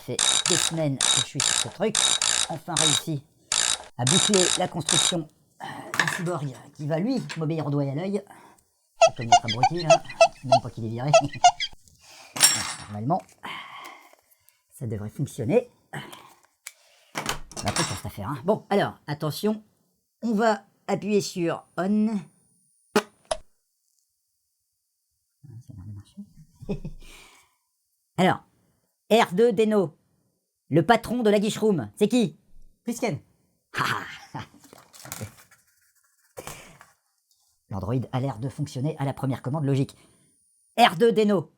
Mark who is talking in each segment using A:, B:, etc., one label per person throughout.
A: fait 2 semaines que je suis sur ce truc. Enfin réussi à boucler la construction d'un cyborg qui va lui m'obéir au doigt et à l'œil. Comme notre abruti là, même pas qu'il est viré. Normalement, ça devrait fonctionner. On va pas faire cette affaire. Hein. Bon, alors, attention, on va appuyer sur On. Ça a l'air de marcher. Alors, R2 Deno, le patron de la Guichroom, c'est qui? Plisken. L'Android a l'air de fonctionner à la première commande logique. R2 Deno,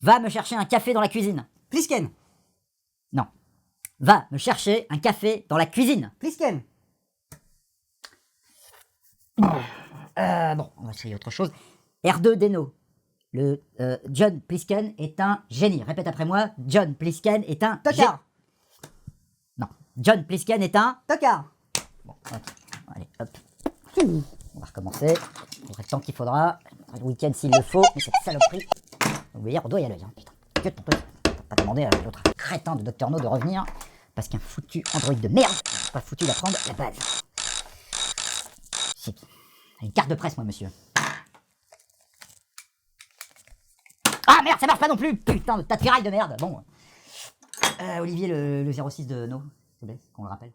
A: va me chercher un café dans la cuisine. Plisken. Non. Va me chercher un café dans la cuisine. Plisken. Bon, on va essayer autre chose. R2 Deno. Le John Plisken est un génie. Répète après moi. John Plisken est un tocard. Non. John Plisken est un tocard. Bon, ok. Allez, hop. On va recommencer. Il faudra le temps qu'il faudra. Le week-end s'il le faut. Mais cette saloperie. Obéir au doigt et à l'œil. Hein. Putain. Que ton truc. T'as pas demandé à l'autre crétin de Dr No de revenir. Parce qu'un foutu Android de merde n'a pas foutu d'apprendre la base. Si. Une carte de presse, moi, monsieur. Ah merde, ça marche pas non plus. Putain de tas de ferraille de merde. Bon. Olivier, le 06 de No, s'il vous plaît, qu'on le rappelle.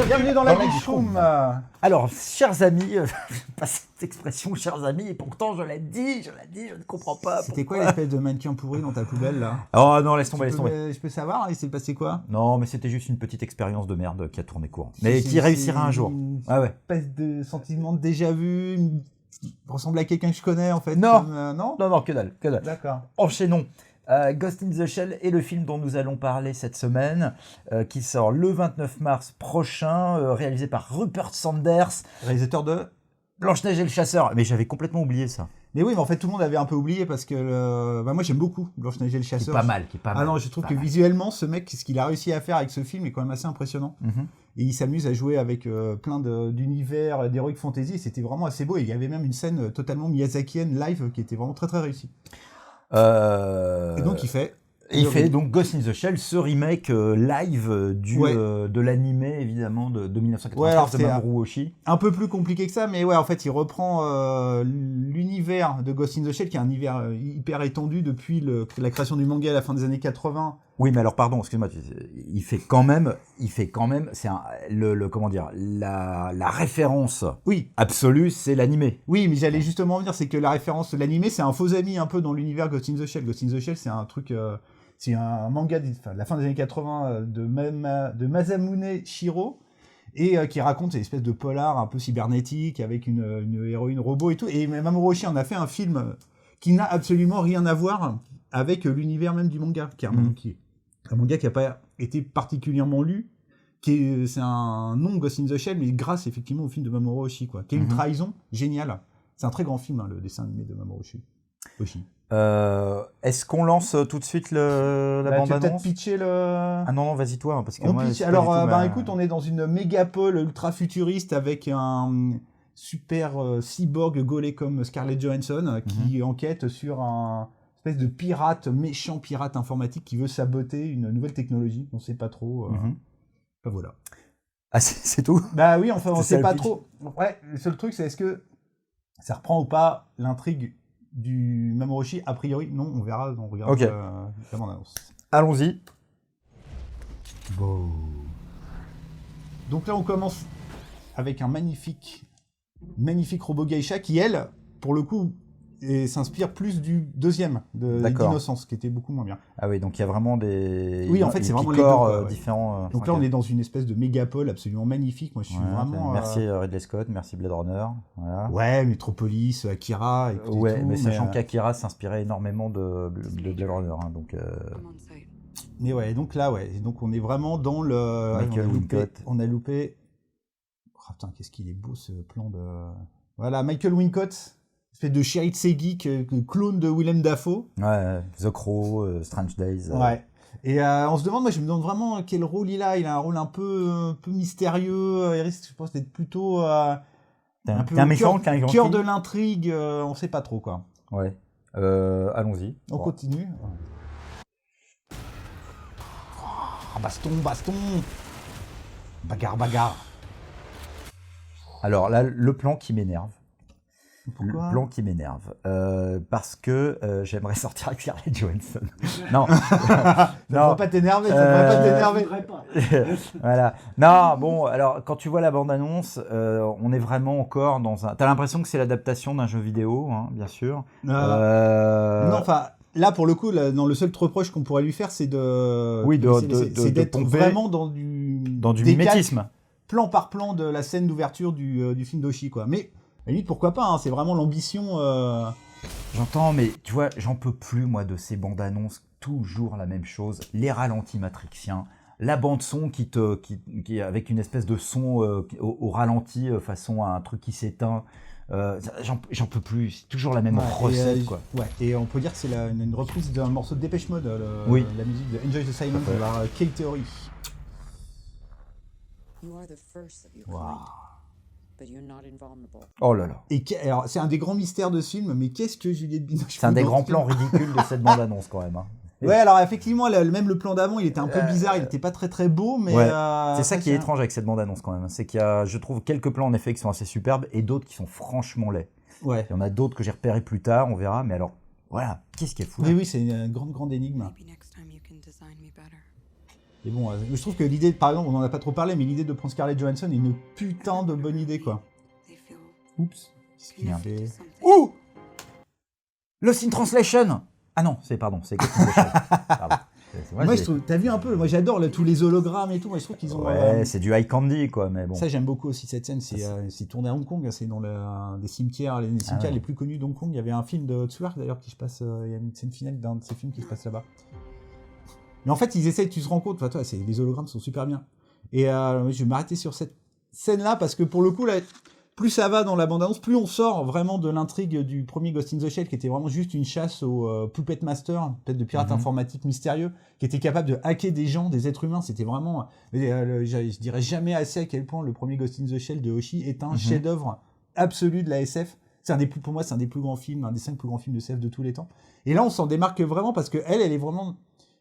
B: Bienvenue dans la Guichroom.
C: Alors, chers amis, pas cette expression, chers amis, et pourtant je l'ai dit, je ne comprends pas.
B: C'était quoi l'espèce de mannequin pourri dans ta poubelle là?
C: Oh non, laisse tomber, laisse tomber.
B: Je peux savoir, il s'est passé quoi?
C: Non, mais c'était juste une petite expérience de merde qui a tourné court. Mais qui réussira un jour.
B: Ah ouais. Une espèce de sentiment de déjà vu, ressemble à quelqu'un que je connais en fait.
C: Non,
B: non,
C: non, que dalle, que dalle.
B: D'accord.
C: Enchaînons. Ghost in the Shell est le film dont nous allons parler cette semaine, qui sort le 29 mars prochain, réalisé par Rupert Sanders,
B: réalisateur de
C: Blanche-Neige et le Chasseur. Mais j'avais complètement oublié ça.
B: Mais oui, mais en fait tout le monde avait un peu oublié parce que moi j'aime beaucoup Blanche-Neige et le Chasseur.
C: Qui est pas mal.
B: Ah non, je trouve que visuellement ce mec, ce qu'il a réussi à faire avec ce film est quand même assez impressionnant. Et il s'amuse à jouer avec plein d'univers d'heroic fantasy. C'était vraiment assez beau. Et il y avait même une scène totalement miyazakienne live qui était vraiment très très réussie. Et donc il fait
C: donc Ghost in the Shell, ce remake live de l'animé évidemment de 1993 de Mamoru Oshii.
B: Un peu plus compliqué que ça, mais ouais, en fait il reprend l'univers de Ghost in the Shell qui est un univers hyper étendu depuis la création du manga à la fin des années 80.
C: Oui, mais alors pardon, excuse-moi, il fait quand même, c'est comment dire, la référence absolue, c'est l'animé.
B: Oui, mais j'allais justement dire, c'est que la référence de l'animé, c'est un faux ami un peu dans l'univers Ghost in the Shell. Ghost in the Shell, c'est un truc, c'est un manga de la fin des années 80 de Masamune Shirow et qui raconte cette espèce de polar un peu cybernétique avec une héroïne robot et tout. Et Mamoru Oshii en a fait un film qui n'a absolument rien à voir avec l'univers même du manga, qui est un manga qui n'a pas été particulièrement lu, c'est un nom Ghost in the Shell, mais grâce effectivement au film de Mamoru Oshii, quoi, qui est une trahison géniale. C'est un très grand film, hein, le dessin animé de Mamoru Oshii.
C: Est-ce qu'on lance tout de suite la bande-annonce?
B: Tu peux peut-être pitcher le...
C: Ah non, vas-y toi, hein, parce que moi...
B: Alors, écoute, on est dans une mégapole ultra-futuriste avec un super cyborg gaulé comme Scarlett Johansson qui enquête sur un espèce de méchant pirate informatique qui veut saboter une nouvelle technologie. On ne sait pas trop. Enfin, voilà.
C: Ah, c'est tout?
B: Bah oui, enfin, on ne sait pas trop. Ouais, le seul truc, c'est est-ce que ça reprend ou pas l'intrigue du Mamoru Oshii? A priori, non, on verra, on regarde la bande-annonce.
C: Allons-y.
B: Bon. Donc là, on commence avec un magnifique robot geisha qui, elle, pour le coup, s'inspire plus du deuxième d'Innocence, qui était beaucoup moins bien.
C: Ah oui, donc il y a vraiment des
B: c'est vraiment
C: corps différents.
B: Donc là, on est dans une espèce de mégapole absolument magnifique. Moi, je suis vraiment...
C: Merci Ridley Scott, merci Blade Runner. Voilà.
B: Ouais, Metropolis, Akira...
C: mais sachant qu'Akira s'inspirait énormément de Blade Runner. Hein, donc,
B: Mais ouais, donc là, donc on est vraiment dans le...
C: Michael Wincott.
B: On a loupé... Oh, putain, qu'est-ce qu'il est beau, ce plan de... Voilà, Michael Wincott... espèce de Sherry Tsegi, clone de Willem Dafoe.
C: Ouais, The Crow, Strange Days.
B: Ouais. Et on se demande, moi je me demande vraiment quel rôle il a. Il a un rôle un peu mystérieux. Il risque, je pense, d'être plutôt un peu
C: T'es un méchant, qu'un gentil.
B: cœur de l'intrigue. On sait pas trop quoi.
C: Ouais. Allons-y.
B: On continue. Baston. Bagarre.
C: Alors là, le plan qui m'énerve.
B: Pourquoi ?
C: Le plan qui m'énerve. Parce que j'aimerais sortir avec Scarlett Johansson. Non.
B: Ça devrait pas t'énerver.
C: Voilà. Non, bon, alors quand tu vois la bande-annonce, on est vraiment encore dans un... T'as l'impression que c'est l'adaptation d'un jeu vidéo, hein, bien sûr.
B: Non, enfin, là pour le coup, dans le seul reproche qu'on pourrait lui faire, c'est d'être
C: pomper
B: vraiment dans du
C: mimétisme.
B: Plan par plan de la scène d'ouverture du film d'Oshi, quoi. Mais à la limite, pourquoi pas, hein, c'est vraiment l'ambition.
C: J'entends, mais tu vois, j'en peux plus, moi, de ces bandes-annonces, toujours la même chose, les ralentis matrixiens, la bande-son qui avec une espèce de son au ralenti, façon à un truc qui s'éteint. J'en peux plus, c'est toujours la même recette, quoi.
B: Ouais, et on peut dire que c'est une reprise d'un morceau de Dépêche Mode, la musique de Enjoy the Silence par K-Theory. Wow.
C: Oh là là.
B: Et alors, c'est un des grands mystères de ce film, mais qu'est-ce que Juliette Binoche
C: C'est un des grands plans ridicules de cette bande-annonce, quand même. Hein.
B: Ouais, alors effectivement, même le plan d'avant, il était un peu bizarre, il n'était pas très très beau, mais...
C: Ouais. C'est ça qui est étrange avec cette bande-annonce, quand même. C'est qu'il y a, je trouve, quelques plans, en effet, qui sont assez superbes, et d'autres qui sont franchement laids.
B: Ouais.
C: Il y en a d'autres que j'ai repérés plus tard, on verra, mais alors, voilà, qu'est-ce qui est fou là.
B: Oui, c'est une grande énigme. Et bon, je trouve que l'idée, par exemple, on n'en a pas trop parlé, mais l'idée de prendre Scarlett Johansson est une putain de bonne idée, quoi. Oups. Qu'est-ce qu'il fait ?
C: Ouh ! Lost in Translation ! Ah non, c'est Ghost in the Shell. Pardon.
B: Moi, je trouve, t'as vu un peu, moi j'adore tous les hologrammes et tout, moi je trouve qu'ils ont...
C: Ouais, c'est du high candy, quoi, mais bon.
B: Ça, j'aime beaucoup aussi cette scène, c'est tourné à Hong Kong, c'est dans des cimetières, les cimetières les plus connus d'Hong Kong. Il y avait un film de Tswerk d'ailleurs qui se passe, il y a une scène finale d'un de ces films qui se passe là-bas. Mais en fait, ils essayent, tu te rends compte, enfin, les hologrammes sont super bien. Et je vais m'arrêter sur cette scène-là parce que pour le coup, là, plus ça va dans la bande-annonce, plus on sort vraiment de l'intrigue du premier Ghost in the Shell, qui était vraiment juste une chasse au Puppet Master, peut-être de pirate informatique mystérieux, qui était capable de hacker des gens, des êtres humains. C'était vraiment... je dirais jamais assez à quel point le premier Ghost in the Shell de Hoshi est un chef-d'œuvre absolu de la SF. Pour moi, c'est un des plus grands films, un des 5 plus grands films de SF de tous les temps. Et là, on s'en démarque vraiment parce qu'elle est vraiment...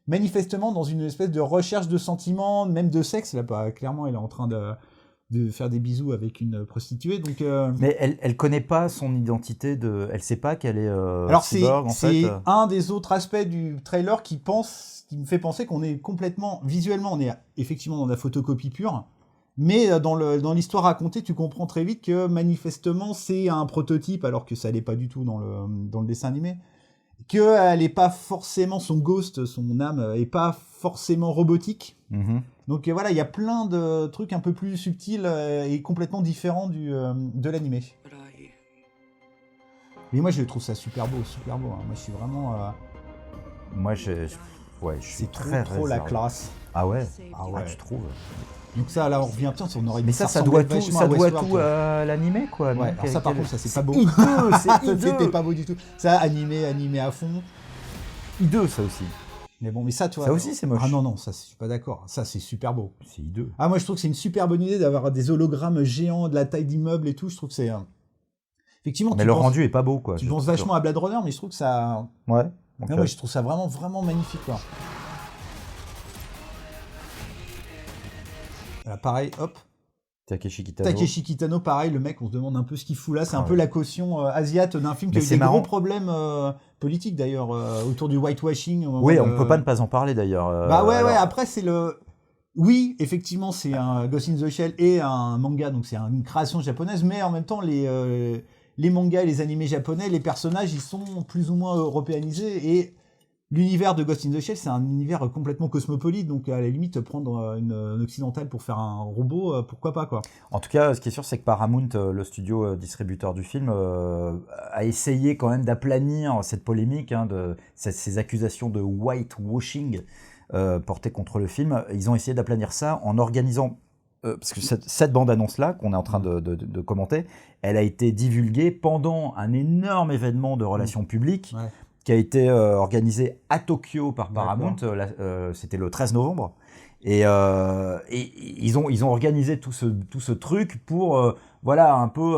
B: manifestement dans une espèce de recherche de sentiments, même de sexe. Là, clairement, elle est en train de faire des bisous avec une prostituée. Donc,
C: mais elle connaît pas son identité elle sait pas qu'elle est
B: alors
C: cyborg, en fait.
B: C'est un des autres aspects du trailer qui me fait penser qu'on est complètement, visuellement, on est effectivement dans la photocopie pure, mais dans l'histoire racontée, tu comprends très vite que manifestement c'est un prototype, alors que ça l'est pas du tout dans le dessin animé. Qu'elle est pas forcément, son ghost, son âme, est pas forcément robotique. Donc voilà, il y a plein de trucs un peu plus subtils et complètement différents de l'animé. Mais moi, je trouve ça super beau. Hein. Moi, je suis vraiment...
C: Moi, je suis très
B: trop la
C: réservé.
B: classe.
C: Ah ouais.
B: Ah,
C: tu trouves.
B: Donc ça, là, on revient, putain, on aurait...
C: Mais ça doit tout à l'animé, quoi.
B: Ouais, alors ça, par contre, ça, c'est pas beau.
C: C'est hideux.
B: C'était pas beau du tout. Ça, animé à fond.
C: Hideux, ça aussi.
B: Mais bon, mais ça, tu vois...
C: Ça aussi, c'est moche.
B: Ah non, ça, je suis pas d'accord. Ça, c'est super beau.
C: C'est hideux.
B: Ah, moi, je trouve que c'est une super bonne idée d'avoir des hologrammes géants de la taille d'immeubles et tout. Je trouve que c'est... Effectivement,
C: mais le rendu est pas beau, quoi.
B: Tu penses vachement à Blade Runner, mais je trouve que ça...
C: Ouais.
B: Okay. Ouais, je trouve ça vraiment, vraiment magnifique, quoi. Voilà, pareil, hop.
C: Takeshi
B: Kitano, pareil, le mec, on se demande un peu ce qu'il fout là. C'est un peu la caution asiate d'un film qui a eu des gros problèmes politiques, d'ailleurs, autour du whitewashing.
C: Oui, on peut pas en parler, d'ailleurs.
B: Bah ouais, après, c'est le... Oui, effectivement, c'est un Ghost in the Shell et un manga, donc c'est une création japonaise, mais en même temps, les mangas et les animés japonais, les personnages, ils sont plus ou moins européanisés, et l'univers de Ghost in the Shell, c'est un univers complètement cosmopolite, donc à la limite, prendre une occidentale pour faire un robot, pourquoi pas, quoi.
C: En tout cas, ce qui est sûr, c'est que Paramount, le studio distributeur du film, a essayé quand même d'aplanir cette polémique, ces accusations de whitewashing portées contre le film. Ils ont essayé d'aplanir ça en organisant... parce que cette bande-annonce-là, qu'on est en train de commenter, elle a été divulguée pendant un énorme événement de relations publiques, qui a été organisé à Tokyo par Paramount. C'était le 13 novembre. Et ils ont organisé tout ce truc pour voilà un peu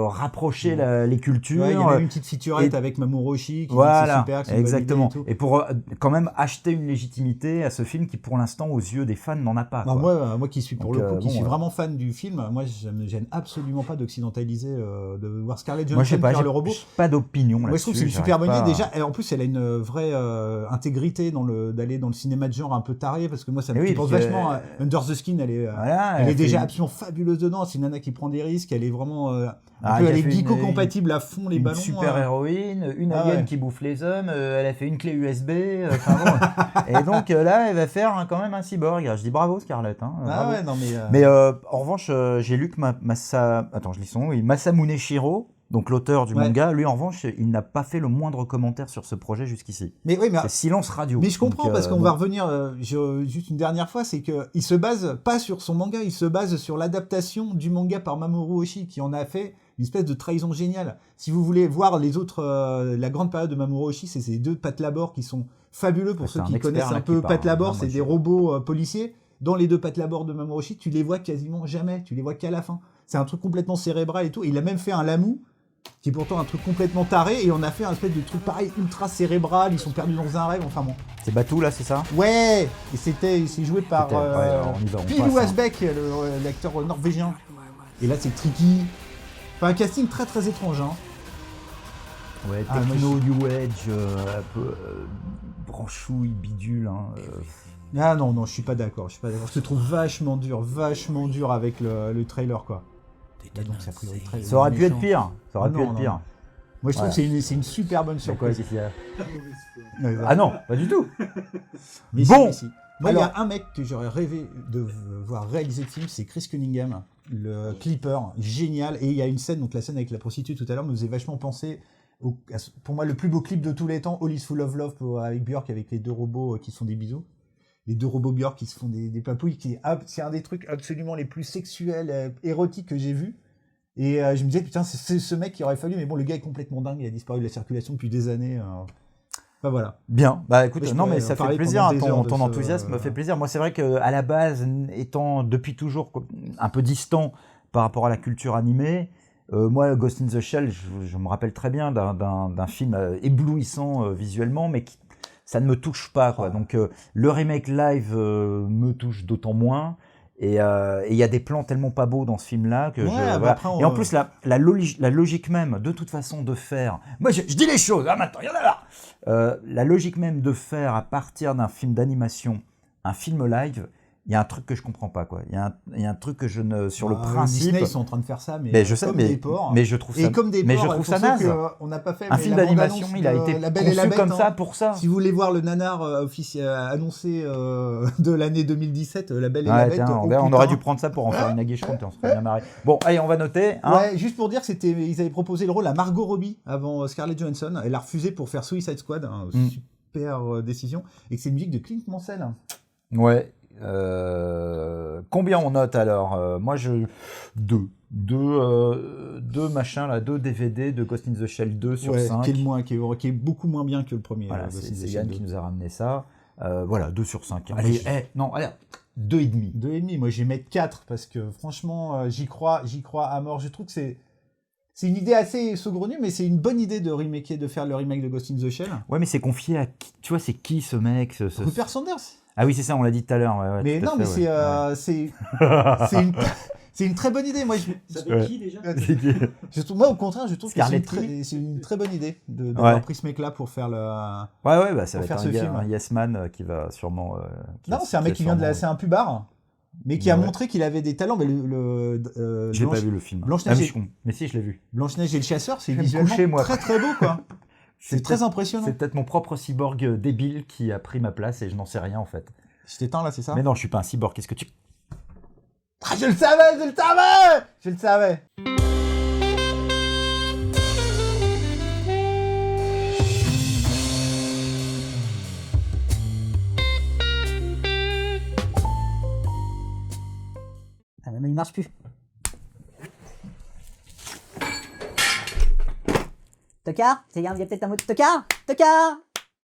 C: rapprocher les cultures.
B: Ouais, il y a même une petite featurette avec Mamoru Oshii qui dit que c'est super, que c'est une bonne
C: exactement.
B: idée et tout.
C: Et pour quand même acheter une légitimité à ce film qui pour l'instant aux yeux des fans n'en a pas.
B: Bah,
C: Quoi.
B: moi qui suis pour
C: Donc,
B: le coup, qui
C: bon,
B: suis vraiment fan du film, moi je me gêne absolument pas d'occidentaliser, de voir Scarlett Johansson
C: Moi je sais pas,
B: faire
C: j'ai
B: le robot.
C: pas d'opinion
B: Moi je trouve que c'est une
C: là-dessus,
B: super bonne
C: j'arrive
B: idée.
C: pas
B: Déjà, et en plus elle a une vraie intégrité d'aller dans le cinéma de genre un peu taré, parce que moi ça me
C: Eh oui,
B: pense
C: parce que,
B: vachement à Under the Skin,
C: Voilà,
B: elle est
C: fait
B: déjà
C: une-
B: absolument fabuleuse dedans, c'est une nana qui prend des risques, elle est vraiment
C: Ah,
B: elle
C: elle
B: est
C: a fait
B: geeko-compatible à fond les
C: une
B: ballons.
C: super héroïne, une
B: Ah
C: alien
B: ouais.
C: qui bouffe les hommes, elle a fait une clé USB, enfin bon. Et donc là, elle va faire quand même un cyborg. Je dis bravo Scarlett. Hein,
B: Ah
C: bravo.
B: ouais, non mais...
C: Mais en revanche, j'ai lu que attends, je lis son nom, oui, Masamune Shirow, donc l'auteur du
B: Ouais.
C: manga, lui en revanche, il n'a pas fait le moindre commentaire sur ce projet jusqu'ici.
B: Mais oui, mais
C: C'est silence radio.
B: Mais je comprends
C: Donc,
B: parce qu'on
C: bon.
B: va revenir juste une dernière fois, c'est que il se base pas sur son manga, il se base sur l'adaptation du manga par Mamoru Oshii qui en a fait une espèce de trahison géniale. Si vous voulez voir les autres, la grande période de Mamoru Oshii, c'est ces deux Pat Labor qui sont fabuleux pour
C: Ouais,
B: ceux
C: c'est un
B: qui
C: expert,
B: connaissent
C: là,
B: un
C: qui
B: peu
C: parle,
B: Pat Labor,
C: hein,
B: c'est
C: moi,
B: des robots policiers. Dans les deux Pat Labor de Mamoru Oshii, tu les vois quasiment jamais, tu les vois qu'à la fin. C'est un truc complètement cérébral et tout. Il a même fait un Lamu qui est pourtant un truc complètement taré, et on a fait un espèce de truc pareil, ultra cérébral, ils sont perdus dans un rêve, enfin bon.
C: C'est Batou là, c'est ça?
B: Ouais, et c'est joué par
C: C'était- ouais, alors, on y va, on
B: Pilou
C: passe, hein.
B: Asbeck, l'acteur norvégien. Et là c'est tricky. Enfin un casting très très étrange, hein.
C: Ouais,
B: Ah, moi,
C: techno, new age, un peu branchouille, bidule. Hein,
B: Ah non, je suis pas d'accord, je te trouve vachement dur avec le trailer quoi. Là, donc, ça, a priori, très
C: Ça aurait pu être
B: méchant.
C: pire. Ça aurait
B: Ah
C: pu
B: non,
C: être
B: non,
C: pire.
B: non. Moi je trouve
C: Ouais.
B: que c'est une super bonne
C: C'est quoi,
B: surprise.
C: qu'est-ce qu'il y a
B: Ouais,
C: Ah non, pas du tout.
B: Mais
C: Bon.
B: si. Moi, il y
C: Alors-
B: a un mec que j'aurais rêvé de voir réaliser le film, c'est Chris Cunningham, le clipper, génial. Et il y a une scène, donc la scène avec la prostituée tout à l'heure, me faisait vachement penser, pour moi, le plus beau clip de tous les temps, All Is Full of Love avec Björk, avec les deux robots qui se font des bisous. Les deux robots Björk qui se font des papouilles, c'est un des trucs absolument les plus sexuels, érotiques que j'ai vus. Et je me disais, putain, c'est ce mec qui aurait fallu, mais bon, le gars est complètement dingue, il a disparu de la circulation depuis des années. Enfin voilà.
C: Bien, bah écoute,
B: Mais je
C: non
B: pourrais
C: mais ça
B: en
C: fait
B: parler
C: plaisir,
B: pendant
C: hein,
B: des heures
C: ton
B: de ce-
C: enthousiasme me fait plaisir. Moi c'est vrai que à la base, étant depuis toujours un peu distant par rapport à la culture animée, moi Ghost in the Shell, je me rappelle très bien d'un film éblouissant visuellement, mais ça ne me touche pas, quoi. Donc le remake live me touche d'autant moins. Et il y a des plans tellement pas beaux dans ce film-là que
B: Ouais, bah
C: voilà.
B: après,
C: Et en plus la logique même de toute façon de faire, moi je dis les choses, hein, maintenant il y en a là. La logique même de faire à partir d'un film d'animation un film live, il y a un truc que je comprends pas, quoi. Il y a un truc que je ne sur le principe.
B: Disney, ils sont en train de faire ça, mais,
C: Mais je sais,
B: comme
C: mais-
B: des porcs.
C: mais je trouve ça-
B: Et comme des
C: mais
B: porcs,
C: je trouve
B: pour
C: ça
B: ceux
C: naze.
B: que, on n'a pas fait.
C: Un
B: mais
C: film
B: la
C: d'animation,
B: bande-annonce
C: il a
B: de
C: été
B: La Belle et la
C: conçu
B: Bête,
C: comme
B: hein.
C: ça pour ça.
B: Si vous voulez voir le nanar annoncé de l'année 2017, La Belle et la
C: Ouais,
B: Bête,
C: tiens,
B: oh,
C: on
B: putain.
C: aurait dû prendre ça pour en faire une aguiche compte et on se serait bien marré. Bon, allez, on va noter. Hein.
B: Ouais, juste pour dire que ils avaient proposé le rôle à Margot Robbie avant Scarlett Johansson. Elle a refusé pour faire Suicide Squad, hein, super décision, et que c'est une musique de Clint Mansell.
C: Ouais. Combien on note alors moi deux machins là, 2 DVD de Ghost in the Shell 2 sur 5.
B: Qui est beaucoup moins bien que le premier.
C: Voilà,
B: Ghost in the
C: c'est
B: Shell
C: Yann
B: 2.
C: qui nous a ramené ça. Voilà, 2 sur 5.
B: Ah,
C: Allez,
B: moi,
C: non, allez, 2,5.
B: 2,5. Moi, je vais mettre 4 parce que franchement, j'y crois à mort. Je trouve que c'est une idée assez saugrenue, mais c'est une bonne idée de faire le remake de Ghost in the Shell.
C: Ouais, mais c'est confié à qui? Tu vois, c'est qui ce mec
B: Rupert Sanders.
C: Ah oui, c'est ça, on l'a dit tout à l'heure. Ouais,
B: Mais
C: tout à
B: non,
C: fait,
B: mais
C: ouais.
B: c'est une très bonne idée. Moi,
D: Ça fait qui déjà
C: C'est qui
B: moi, au contraire, je trouve que
C: Scarlett
B: c'est une très bonne idée d'avoir
C: Ouais.
B: pris ce mec-là pour faire le.
C: Ouais, bah ça
B: Pour
C: va
B: faire
C: être
B: ce film.
C: un yes man qui va sûrement.
B: Non, c'est un mec qui vient c'est un pubard, mais qui a
C: Ouais.
B: montré qu'il avait des talents. Mais
C: Je l'ai pas vu le film.
B: Blanche-Neige
C: Ah, mais,
B: et-
C: mais si, je l'ai vu.
B: Blanche-Neige et le chasseur, c'est
C: Je vais me
B: visuellement
C: coucher, moi.
B: très très beau, quoi. C'est très
C: peut-être-
B: impressionnant.
C: C'est peut-être mon propre cyborg débile qui a pris ma place et je n'en sais rien en fait.
B: Je t'éteins là, c'est ça?
C: Mais non, je suis pas un cyborg. Qu'est-ce que tu.
B: Ah, je le savais.
A: Ah, mais il marche plus. T'as tocard. Il y a peut-être un mot de tocard. Tocard.